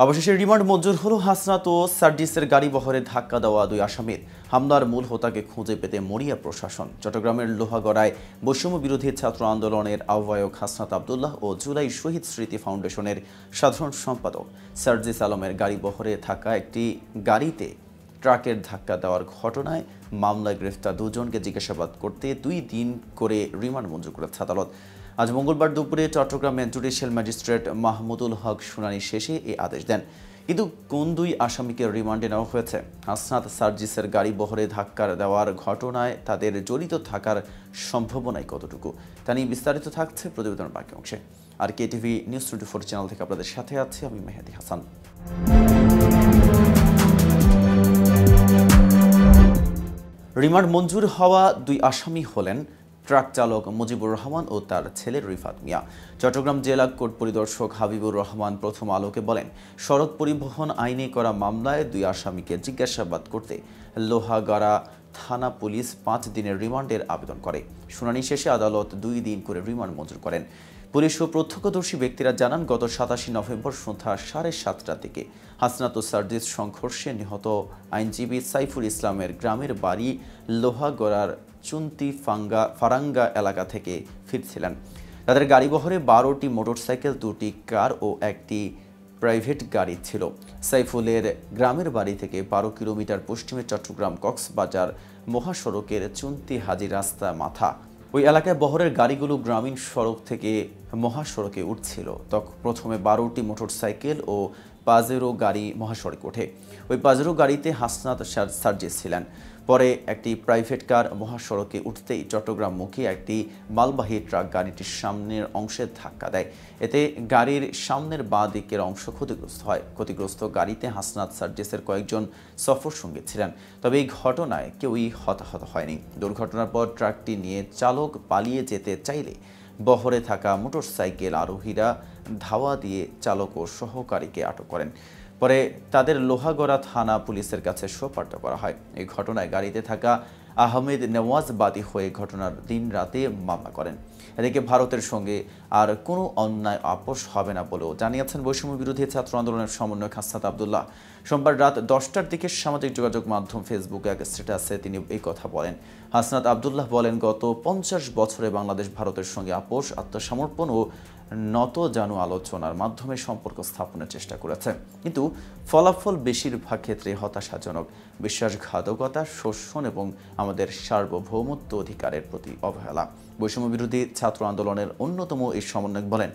অবশেষে রিমান্ড মঞ্জুর হলো হাসনাত ও সার্জিসের গাড়ি বহরে ধাক্কা দেওয়া দুই আসামির। হামলার মূল হোতাকে খুঁজে পেতে মরিয়া প্রশাসন। চট্টগ্রামের লোহাগড়ায় বৈষম্য বিরোধী ছাত্র আন্দোলনের আহ্বায়ক হাসনাত আব্দুল্লাহ ও জুলাই শহীদ স্মৃতি ফাউন্ডেশনের সাধারণ সম্পাদক সার্জিস আলমের গাড়ি বহরে থাকা একটি গাড়িতে ট্রাকের ধাক্কা দেওয়ার ঘটনায় মামলায় গ্রেফতার দুজনকে জিজ্ঞাসাবাদ করতে 2 দিন করে রিমান্ড মঞ্জুর করেছে আদালত। আজ মঙ্গলবার দুপুরে চট্টগ্রামের জুডিশিয়াল ম্যাজিস্ট্রেট মাহমুদুল হক শুনানি শেষে এই আদেশ দেন। কিন্তু কোন দুই আসামিকে রিমান্ডে নেওয়া হয়েছে? হাসনাত সার্জিসের গাড়ি বহরে ধাক্কা দেওয়ার ঘটনায় তাদের জড়িত থাকার সম্ভাবনাই কতটুকু, তা নিয়ে বিস্তারিত থাকছে প্রতিবেদনের বাকি অংশে। আর কেটিভি নিউজ 24 চ্যানেল থেকে আপনাদের সাথে আছি আমি মেহেদি হাসান। রিমান্ড মঞ্জুর হওয়া দুই আসামি হলেন ট্রাক চালক মুজিবুর রহমান ও তার ছেলে রিফাত মিয়া। চট্টগ্রাম জেলা কোর্ট পরিদর্শক হাবিবুর রহমান প্রথম আলোকে বলেন, সড়ক পরিবহন আইনে করা মামলায় দুই আসামিকে জিজ্ঞাসাবাদ করতে লোহাগড়া থানা পুলিশ 5 দিনের রিমান্ডের আবেদন করে। শুনানি শেষে আদালত 2 দিন করে রিমান্ড মঞ্জুর করেন। পুলিশ ও প্রত্যক্ষদর্শী ব্যক্তিরা জানান, গত 27 নভেম্বর সন্ধ্যা 7:30টার দিকে হাসনাত ও সার্জিস সংঘর্ষে নিহত আইনজীবী সাইফুল ইসলামের গ্রামের বাড়ি লোহাগড়ার চুন্তি ফারাঙ্গা এলাকা থেকে ফিরছিলেন। তাদের গাড়িবহরে 12টি মোটরসাইকেল, 2টি কার ও একটি প্রাইভেট গাড়ি ছিল। সাইফুলের গ্রামের বাড়ি থেকে 12 কিলোমিটার পশ্চিমে চট্টগ্রাম কক্সবাজার মহাসড়কের চুন্তি হাজি রাস্তা মাথা ওই এলাকায় বহরের গাড়িগুলো গ্রামীণ সড়ক থেকে মহাসড়কে উঠছিল। তখন প্রথমে 12টি মোটরসাইকেল ও পাজেরো গাড়ি মহাসড়কে ওঠে। ওই পাজেরো গাড়িতে হাসনাত সার্জিস ছিলেন। পরে একটি প্রাইভেট কার মহাসড়কে উঠতেই চট্টগ্রামমুখী একটি মালবাহী ট্রাক গাড়িটির সামনের অংশে ধাক্কা দেয়। এতে গাড়ির সামনের বাঁ দিকের অংশ ক্ষতিগ্রস্ত হয়। ক্ষতিগ্রস্ত গাড়িতে হাসনাত সার্জিসের কয়েকজন সফর সঙ্গী ছিলেন। তবে এই ঘটনায় কেউই হতাহত হয়নি। দুর্ঘটনার পর ট্রাকটি নিয়ে চালক পালিয়ে যেতে চাইলে বহরে থাকা মোটরসাইকেল আরোহীরা ধাওয়া দিয়ে চালক ও সহকারীকে আটক করেন। পরে তাদের লোহাগড়া থানা পুলিশের কাছে সোপর্দ করা হয়। এই ঘটনায় গাড়িতে থাকা আহমেদ নেওয়াজ বাদী হয়ে ঘটনার দিন রাতে মামলা করেন। এদিকে ভারতের সঙ্গে আর কোনো অন্যায় আপোষ হবে না বলেও জানিয়েছেন বৈষম্য বিরোধী ছাত্র আন্দোলনের সমন্বয়ক হাসনাত আব্দুল্লাহ। সোমবার রাত 10টার দিকে সামাজিক যোগাযোগ মাধ্যম ফেসবুকে এক স্ট্যাটাসে তিনি এই কথা বলেন। হাসনাত আব্দুল্লাহ বলেন, গত 50 বছরে বাংলাদেশ ভারতের সঙ্গে আপোষ, আত্মসমর্পণ ও নত জানু আলোচনার মাধ্যমে সম্পর্ক স্থাপনের চেষ্টা করেছে, কিন্তু ফলাফল বেশিরভাগ ক্ষেত্রে হতাশাজনক। বিশ্বাসঘাতকতা, শোষণ এবং আমাদের সার্বভৌমত্ব অধিকারের প্রতি অবহেলা। বৈষম্য বিরোধী ছাত্র আন্দোলনের অন্যতম এই সমন্বয়ক বলেন,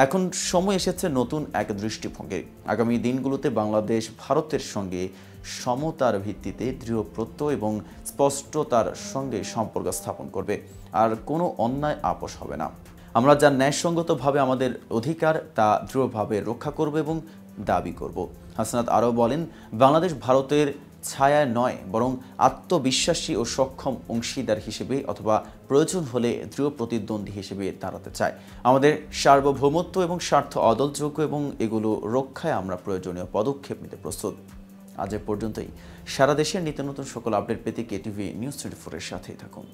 এখন সময় এসেছে নতুন এক দৃষ্টিভঙ্গির। আগামী দিনগুলোতে বাংলাদেশ ভারতের সঙ্গে সমতার ভিত্তিতে দৃঢ় প্রত্যয় এবং স্পষ্টতার সঙ্গে সম্পর্ক স্থাপন করবে। আর কোনো অন্যায় আপোষ হবে না। আমরা যা ন্যায়সঙ্গতভাবে আমাদের অধিকার তা দৃঢ়ভাবে রক্ষা করব এবং দাবি করব। হাসনাত আরও বলেন, বাংলাদেশ ভারতের ছায়ায় নয়, বরং আত্মবিশ্বাসী ও সক্ষম অংশীদার হিসেবে অথবা প্রয়োজন হলে দৃঢ় প্রতিদ্বন্দ্বী হিসেবে দাঁড়াতে চায়। আমাদের সার্বভৌমত্ব এবং স্বার্থ অদলযোগ্য এবং এগুলো রক্ষায় আমরা প্রয়োজনীয় পদক্ষেপ নিতে প্রস্তুত। আজ এ পর্যন্তই। সারা দেশের নিত্য নতুন সকল আপডেট পেতে কেটিভি নিউজ 24 এর সাথেই থাকুন।